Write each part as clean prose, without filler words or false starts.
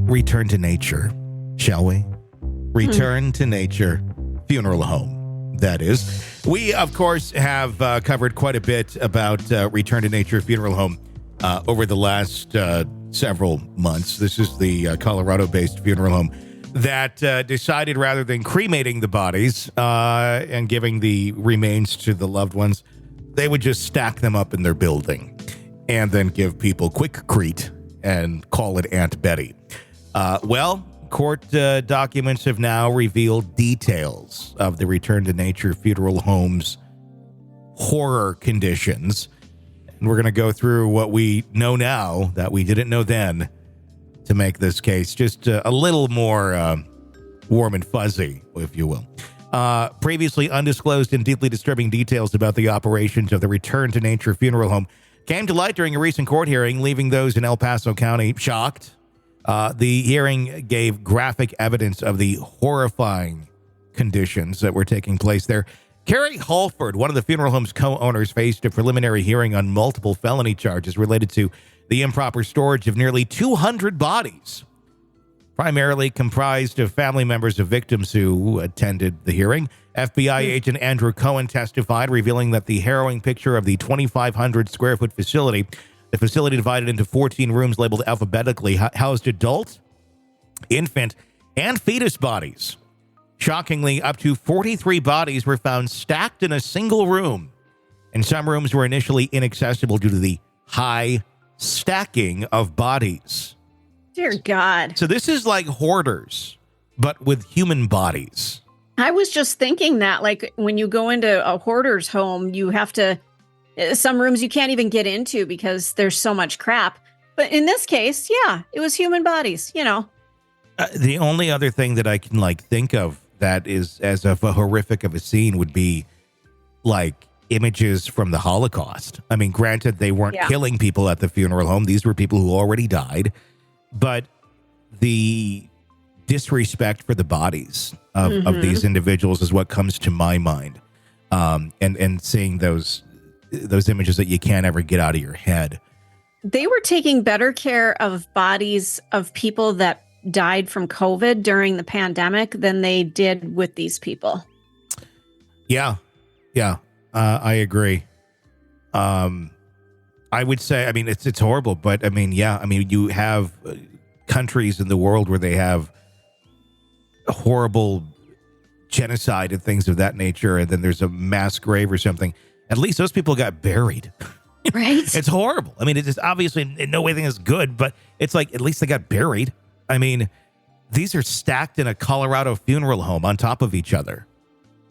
return to nature, shall we? Return to nature funeral home, that is. We, of course, have covered quite a bit about Return to Nature Funeral Home over the last several months. This is the Colorado-based funeral home that decided rather than cremating the bodies and giving the remains to the loved ones, they would just stack them up in their building and then give people quick-crete and call it Aunt Betty. Court documents have now revealed details of the Return to Nature Funeral Home's horror conditions. And we're going to go through what we know now that we didn't know then to make this case just a little more warm and fuzzy, if you will. Previously undisclosed and deeply disturbing details about the operations of the Return to Nature Funeral Home came to light during a recent court hearing, leaving those in El Paso County shocked. The hearing gave graphic evidence of the horrifying conditions that were taking place there. Carie Hallford, one of the funeral home's co-owners, faced a preliminary hearing on multiple felony charges related to the improper storage of nearly 200 bodies, primarily comprised of family members of victims who attended the hearing. FBI agent Andrew Cohen testified, revealing that the harrowing picture of the 2,500 square foot facility, the facility divided into 14 rooms labeled alphabetically, housed adult, infant, and fetus bodies. Shockingly, up to 43 bodies were found stacked in a single room, and some rooms were initially inaccessible due to the high stacking of bodies. Dear God. So this is like hoarders, but with human bodies. I was just thinking that, like, when you go into a hoarder's home, you have to, some rooms you can't even get into because there's so much crap. But in this case, yeah, it was human bodies, you know. The only other thing that I can, like, think of that is as of a horrific of a scene would be, like, images from the Holocaust. I mean, granted, they weren't killing people at the funeral home. These were people who already died. But the disrespect for the bodies of these individuals is what comes to my mind. And seeing those images that you can't ever get out of your head. They were taking better care of bodies of people that died from COVID during the pandemic than they did with these people. Yeah. I agree. I would say, I mean, it's horrible, but I mean, yeah, I mean, you have countries in the world where they have horrible genocide and things of that nature, and then there's a mass grave or something. At least those people got buried. Right? It's horrible. I mean, it's just obviously in no way thing is good, but it's like, at least they got buried. I mean, these are stacked in a Colorado funeral home on top of each other.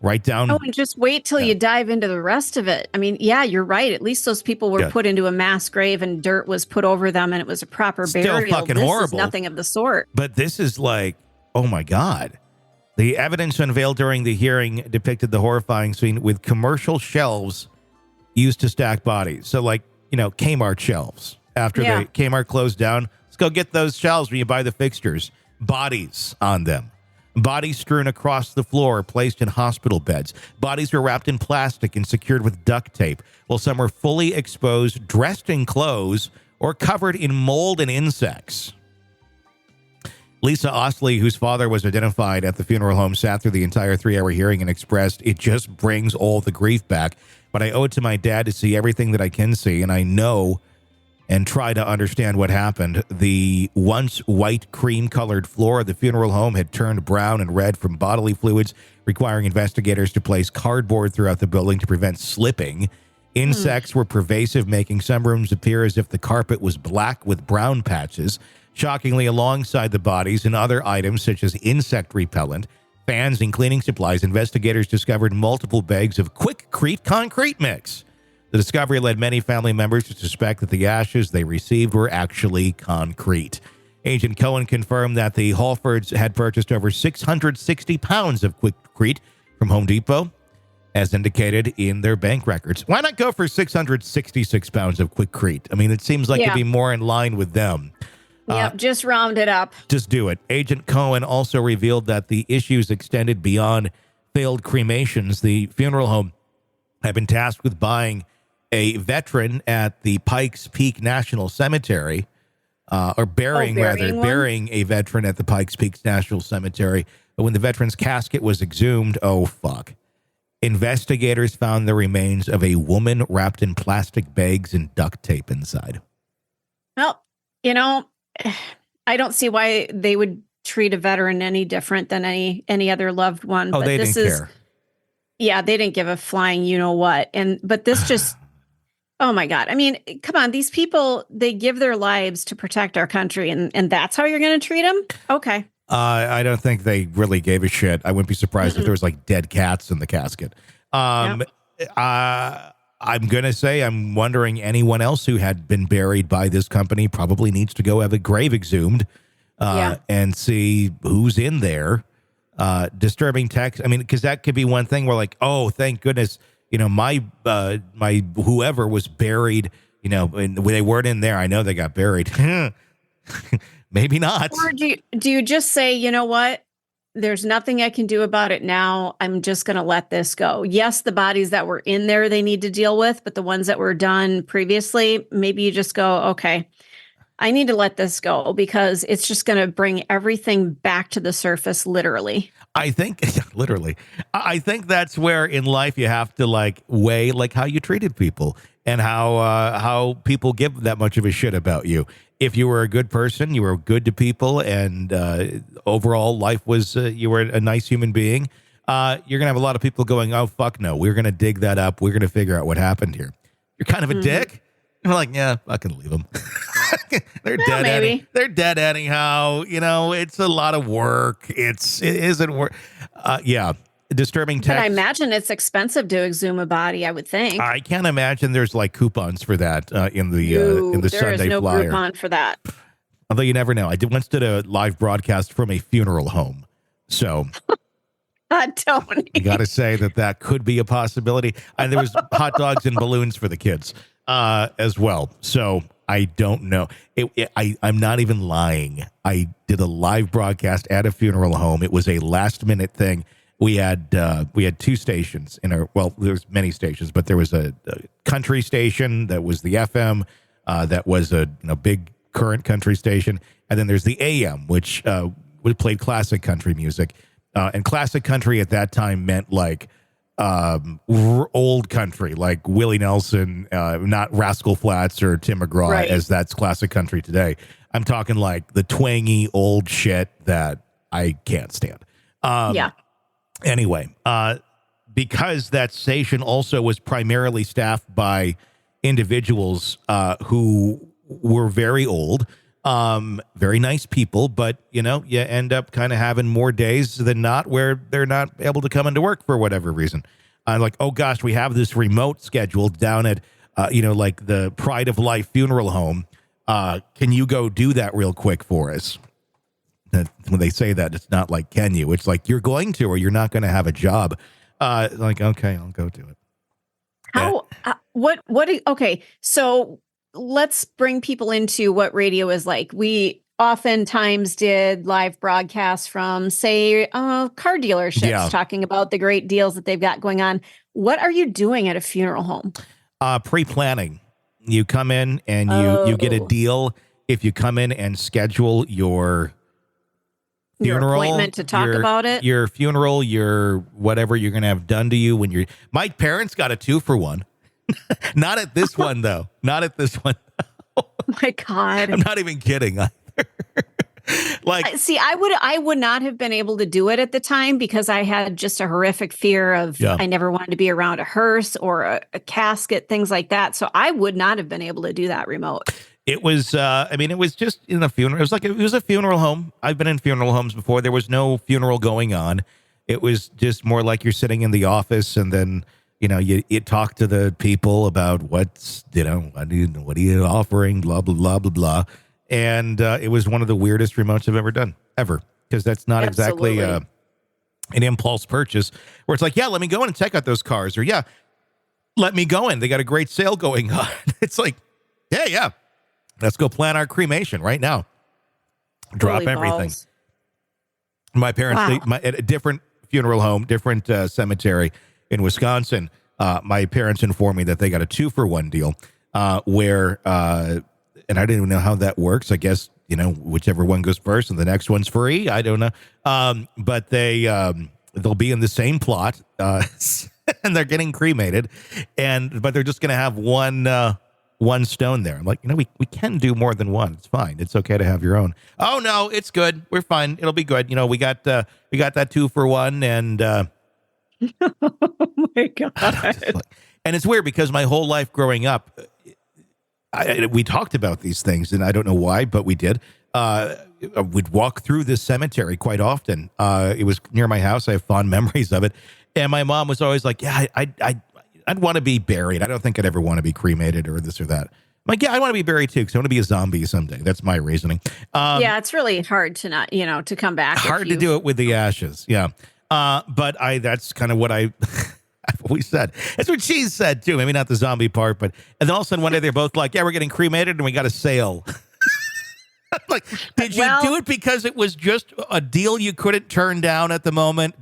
Right down. Oh, and just wait till you dive into the rest of it. I mean, yeah, you're right. At least those people were put into a mass grave and dirt was put over them and it was a proper burial. Still fucking this horrible. Is nothing of the sort. But this is like, oh my God. The evidence unveiled during the hearing depicted the horrifying scene with commercial shelves used to stack bodies. So like, you know, Kmart shelves. After the Kmart closed down, let's go get those shelves when you buy the fixtures. Bodies on them. Bodies strewn across the floor, placed in hospital beds. Bodies were wrapped in plastic and secured with duct tape, while some were fully exposed, dressed in clothes, or covered in mold and insects. Lisa Ostley, whose father was identified at the funeral home, sat through the entire 3-hour hearing and expressed, "It just brings all the grief back, but I owe it to my dad to see everything that I can see, and I know and try to understand what happened. The once white cream-colored floor of the funeral home had turned brown and red from bodily fluids, requiring investigators to place cardboard throughout the building to prevent slipping. Insects were pervasive, making some rooms appear as if the carpet was black with brown patches. Shockingly, alongside the bodies and other items such as insect repellent, fans, and cleaning supplies, investigators discovered multiple bags of quick-crete concrete mix. The discovery led many family members to suspect that the ashes they received were actually concrete. Agent Cohen confirmed that the Hallfords had purchased over 660 pounds of quickcrete from Home Depot, as indicated in their bank records. Why not go for 666 pounds of quickcrete? I mean, it seems like it'd be more in line with them. Yep, just round it up. Just do it. Agent Cohen also revealed that the issues extended beyond failed cremations. The funeral home had been tasked with buying a veteran at the Pikes Peak National Cemetery or burying burying one? burying a veteran at the Pikes Peak National Cemetery. But when the veteran's casket was exhumed, oh, fuck. Investigators found the remains of a woman wrapped in plastic bags and duct tape inside. Well, you know, I don't see why they would treat a veteran any different than any other loved one. Oh, but they this didn't is, care. Yeah, they didn't give a flying you know what. But this just, oh my God. I mean, come on, these people, they give their lives to protect our country, and that's how you're going to treat them? Okay. I don't think they really gave a shit. I wouldn't be surprised if there was like dead cats in the casket. I'm going to say I'm wondering anyone else who had been buried by this company probably needs to go have a grave exhumed and see who's in there. Disturbing text. I mean, because that could be one thing where like, oh, thank goodness, you know, my whoever was buried, you know, and they weren't in there. I know they got buried. Maybe not. Or do you just say, you know what? There's nothing I can do about it now. I'm just going to let this go. Yes, the bodies that were in there, they need to deal with, but the ones that were done previously, maybe you just go, okay, I need to let this go because it's just going to bring everything back to the surface, literally. I think literally, I think that's where in life you have to like weigh like how you treated people and how people give that much of a shit about you. If you were a good person, you were good to people, and overall life was you were a nice human being, you're gonna have a lot of people going, oh fuck no, we're gonna dig that up, we're gonna figure out what happened here. You're kind of a dick. I'm like, yeah, fucking leave them. They're dead. They're dead anyhow. You know, it's a lot of work. It isn't work. Yeah. Disturbing text. But I imagine it's expensive to exhume a body, I would think. I can't imagine there's like coupons for that in the Sunday there is no flyer. coupon for that. Although you never know. I once did a live broadcast from a funeral home. So Tony. you got to say that could be a possibility. And there was hot dogs and balloons for the kids as well. So I don't know. I'm not even lying. I did a live broadcast at a funeral home. It was a last minute thing. We had two stations in our, well, there's many stations, but there was a country station that was the FM, that was a big current country station, and then there's the AM, which played classic country music, and classic country at that time meant like old country, like Willie Nelson, not Rascal Flatts or Tim McGraw, right, as that's classic country today. I'm talking like the twangy old shit that I can't stand. Yeah. Anyway, because that station also was primarily staffed by individuals who were very old, very nice people, but, you end up kind of having more days than not where they're not able to come into work for whatever reason. I'm like, oh, gosh, we have this remote scheduled down at, like the Pride of Life funeral home. Can you go do that real quick for us? When they say that, it's not like, can you? It's like, you're going to, or you're not going to have a job. Like, okay, I'll go do it. Okay, so let's bring people into what radio is like. We oftentimes did live broadcasts from, say, car dealerships, talking about the great deals that they've got going on. What are you doing at a funeral home? Pre-planning. You come in and you get a deal if you come in and schedule your funeral, your appointment to talk about it, your funeral, your whatever you're going to have done to you when you're. My parents got a 2-for-1. Not at this one though. Not at this one. Oh my God. I'm not even kidding either. Like, see, I would not have been able to do it at the time because I had just a horrific fear of, I never wanted to be around a hearse or a casket, things like that. So I would not have been able to do that remote. It was, it was just in a funeral. It was a funeral home. I've been in funeral homes before. There was no funeral going on. It was just more like you're sitting in the office and then, you talk to the people about what are you offering, blah, blah, blah, blah, blah. And it was one of the weirdest remotes I've ever done, ever. Because that's not exactly an impulse purchase where it's like, yeah, let me go in and check out those cars. Or, yeah, let me go in. They got a great sale going on. It's like, yeah. Let's go plan our cremation right now. Drop Holy everything. Balls. My parents, at a different funeral home, different cemetery in Wisconsin, my parents informed me that they got a 2-for-1 deal where and I didn't even know how that works. I guess, whichever one goes first and the next one's free. I don't know. But they'll be in the same plot, and they're getting cremated, but they're just going to have one stone there. I'm like, we can do more than one. It's fine. It's okay to have your own. Oh no, it's good. We're fine. It'll be good. We got that 2-for-1, and Oh my God. and it's weird because my whole life growing up, we talked about these things, and I don't know why, but we did. We'd walk through this cemetery quite often. It was near my house. I have fond memories of it. And my mom was always like, yeah, I'd want to be buried. I don't think I'd ever want to be cremated or this or that. I'm like, yeah, I want to be buried too, because I want to be a zombie someday. That's my reasoning. Yeah, it's really hard to not, to come back. Hard to do it with the ashes. Yeah. But that's kind of what I've always said. That's what she said too. Maybe not the zombie part, and then all of a sudden one day they're both like, yeah, we're getting cremated and we got a sale. Like, did you do it because it was just a deal you couldn't turn down at the moment?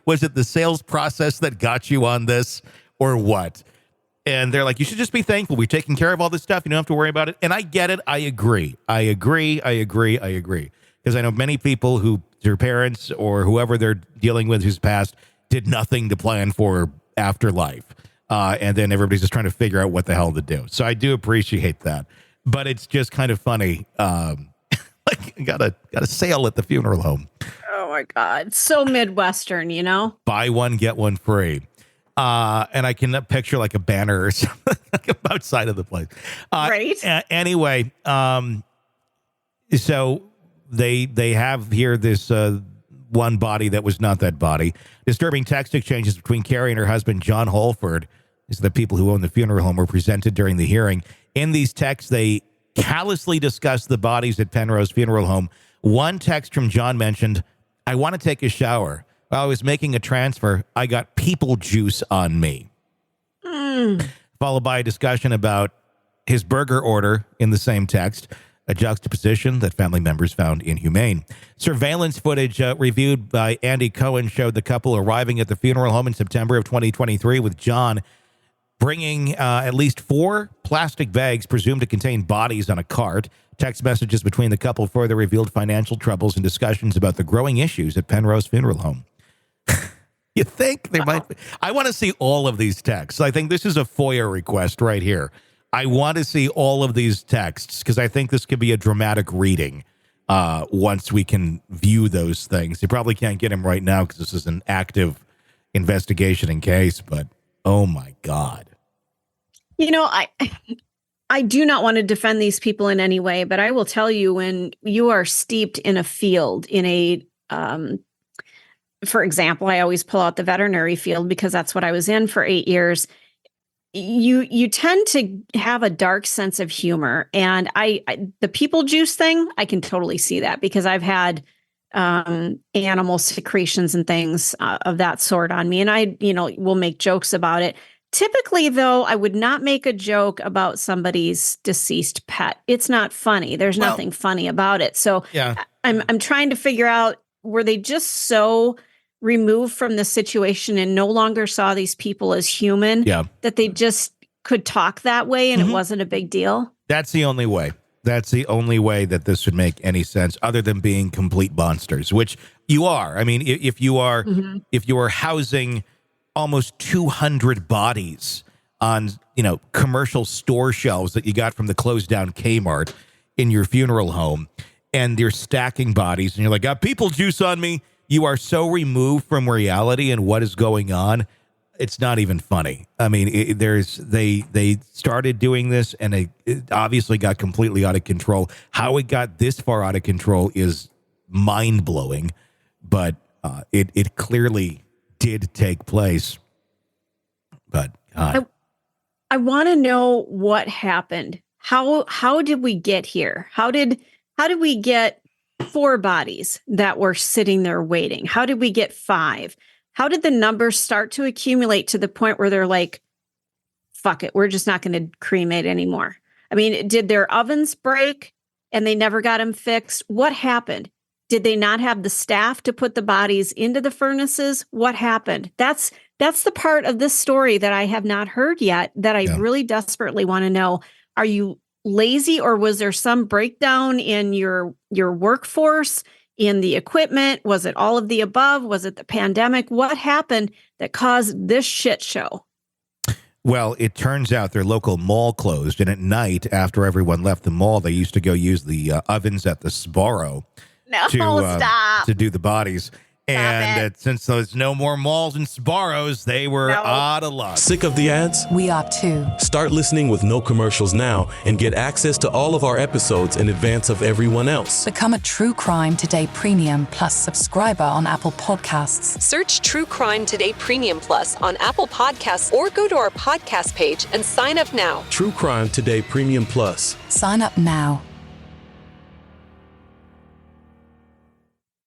Was it the sales process that got you on this, or what? And they're like, you should just be thankful. We've taken care of all this stuff. You don't have to worry about it. And I get it. I agree. Because I know many people who their parents or whoever they're dealing with who's passed did nothing to plan for afterlife. And then everybody's just trying to figure out what the hell to do. So I do appreciate that. But it's just kind of funny. Like, got a sale at the funeral home. Oh my God. So Midwestern, Buy one, get one free. And I can picture like a banner or something like outside of the place. Right. Anyway, so they have here this one body that was not that body. Disturbing text exchanges between Carie and her husband, John Hallford. These are the people who own the funeral home, were presented during the hearing. In these texts, they callously discussed the bodies at Penrose Funeral Home. One text from John mentioned, I want to take a shower. While I was making a transfer, I got people juice on me. Followed by a discussion about his burger order in the same text, a juxtaposition that family members found inhumane. Surveillance footage reviewed by Andy Cohen showed the couple arriving at the funeral home in September of 2023 with John bringing at least 4 plastic bags presumed to contain bodies on a cart. Text messages between the couple further revealed financial troubles and discussions about the growing issues at Penrose Funeral Home. You think there might be? I want to see all of these texts. I think this is a FOIA request right here. I want to see all of these texts because I think this could be a dramatic reading once we can view those things. You probably can't get them right now because this is an active investigation and case, but oh my God. I do not want to defend these people in any way, but I will tell you, when you are steeped in a field, for example, I always pull out the veterinary field because that's what I was in for 8 years. You tend to have a dark sense of humor, and the people juice thing, I can totally see that because I've had animal secretions and things of that sort on me, and I will make jokes about it. Typically, though, I would not make a joke about somebody's deceased pet. It's not funny. There's nothing funny about it. So yeah. I'm trying to figure out, were they just so removed from the situation and no longer saw these people as human that they just could talk that way and it wasn't a big deal? That's the only way. That's the only way that this would make any sense, other than being complete monsters, which you are. I mean, if you are housing almost 200 bodies on, commercial store shelves that you got from the closed down Kmart in your funeral home, and you're stacking bodies and you're like, got people juice on me. You are so removed from reality and what is going on. It's not even funny. I mean, they started doing this and it obviously got completely out of control. How it got this far out of control is mind blowing, but it clearly did take place. But I want to know what happened. How did we get here? How did we get 4 bodies that were sitting there waiting? How did we get 5? How did the numbers start to accumulate to the point where they're like, fuck it, we're just not going to cremate anymore? I mean, did their ovens break and they never got them fixed? What happened? Did they not have the staff to put the bodies into the furnaces? What happened? That's the part of this story that I have not heard yet that I really desperately want to know. Are you lazy, or was there some breakdown in your workforce, in the equipment? Was it all of the above? Was it the pandemic? What happened that caused this shit show? Well, it turns out their local mall closed, and at night, after everyone left the mall, they used to go use the ovens at the Sbarro to do the bodies. And since there's no more malls and Sbarros, they were out of luck. Sick of the ads? We are too. Start listening with no commercials now and get access to all of our episodes in advance of everyone else. Become a True Crime Today Premium Plus subscriber on Apple Podcasts. Search True Crime Today Premium Plus on Apple Podcasts or go to our podcast page and sign up now. True Crime Today Premium Plus. Sign up now.